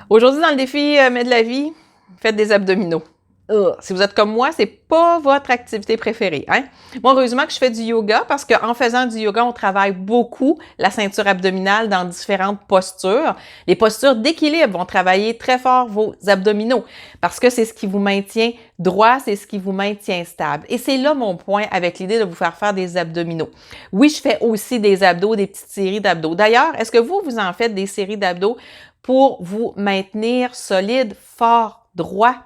Aujourd'hui, dans le défi Mais de la vie, faites des abdominaux. Si vous êtes comme moi, c'est pas votre activité préférée. Hein? Moi, heureusement que je fais du yoga parce qu'en faisant du yoga, on travaille beaucoup la ceinture abdominale dans différentes postures. Les postures d'équilibre vont travailler très fort vos abdominaux parce que c'est ce qui vous maintient droit, c'est ce qui vous maintient stable. Et c'est là mon point avec l'idée de vous faire des abdominaux. Oui, je fais aussi des abdos, des petites séries d'abdos. D'ailleurs, est-ce que vous en faites des séries d'abdos pour vous maintenir solide, fort, droit?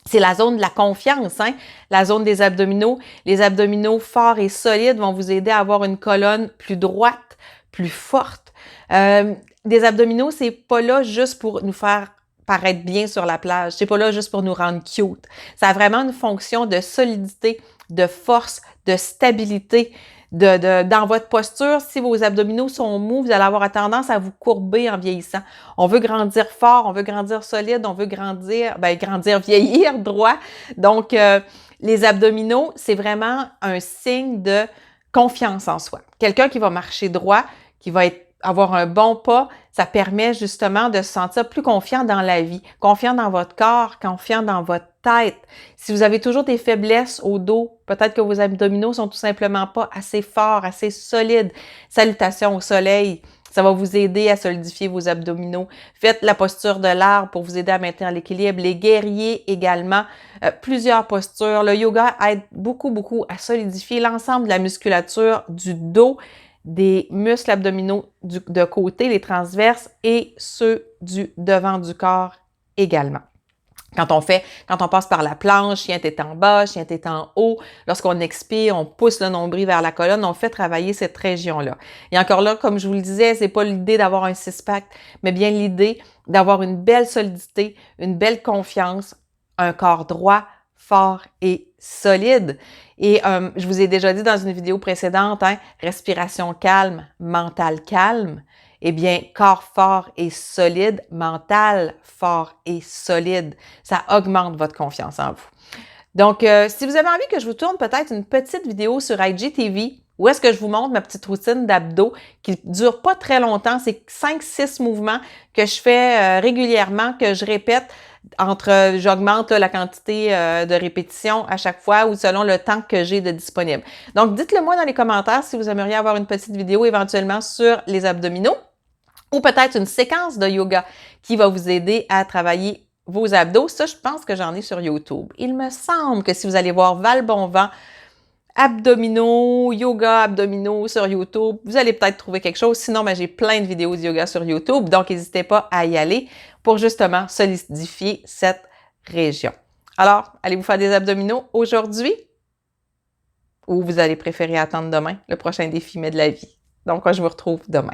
C'est la zone de la confiance, hein? La zone des abdominaux. Les abdominaux forts et solides vont vous aider à avoir une colonne plus droite, plus forte. Des abdominaux, c'est pas là juste pour nous faire paraître bien sur la plage. C'est pas là juste pour nous rendre cute. Ça a vraiment une fonction de solidité, de force, de stabilité. Dans votre posture, si vos abdominaux sont mous, vous allez avoir tendance à vous courber en vieillissant. On veut grandir fort, on veut grandir solide, on veut grandir, vieillir droit. Donc, les abdominaux, c'est vraiment un signe de confiance en soi. Quelqu'un qui va marcher droit, qui va avoir un bon pas, ça permet justement de se sentir plus confiant dans la vie, confiant dans votre corps, confiant dans votre tête. Si vous avez toujours des faiblesses au dos, peut-être que vos abdominaux sont tout simplement pas assez forts, assez solides. Salutations au soleil. Ça va vous aider à solidifier vos abdominaux. Faites la posture de l'arbre pour vous aider à maintenir l'équilibre. Les guerriers également. Plusieurs postures. Le yoga aide beaucoup à solidifier l'ensemble de la musculature du dos, des muscles abdominaux de côté, les transverses, et ceux du devant du corps également. Quand on passe par la planche, chien tête en bas, chien tête en haut, lorsqu'on expire, on pousse le nombril vers la colonne, on fait travailler cette région-là. Et encore là, comme je vous le disais, c'est pas l'idée d'avoir un six-pack, mais bien l'idée d'avoir une belle solidité, une belle confiance, un corps droit, fort et solide. Et je vous ai déjà dit dans une vidéo précédente, hein, respiration calme, mental calme. Eh bien, corps fort et solide, mental fort et solide, ça augmente votre confiance en vous. Donc, si vous avez envie que je vous tourne peut-être une petite vidéo sur IGTV, où est-ce que je vous montre ma petite routine d'abdos qui dure pas très longtemps, c'est 5-6 mouvements que je fais régulièrement, que je répète j'augmente la quantité de répétitions à chaque fois ou selon le temps que j'ai de disponible. Donc, dites-le moi dans les commentaires si vous aimeriez avoir une petite vidéo éventuellement sur les abdominaux ou peut-être une séquence de yoga qui va vous aider à travailler vos abdos. Ça, je pense que j'en ai sur YouTube. Il me semble que si vous allez voir Val Bonvent, abdominaux, yoga abdominaux sur YouTube, vous allez peut-être trouver quelque chose. Sinon, j'ai plein de vidéos de yoga sur YouTube, donc n'hésitez pas à y aller pour justement solidifier cette région. Alors, allez vous faire des abdominaux aujourd'hui ou vous allez préférer attendre demain, le prochain défi Mais de la vie. Donc, je vous retrouve demain.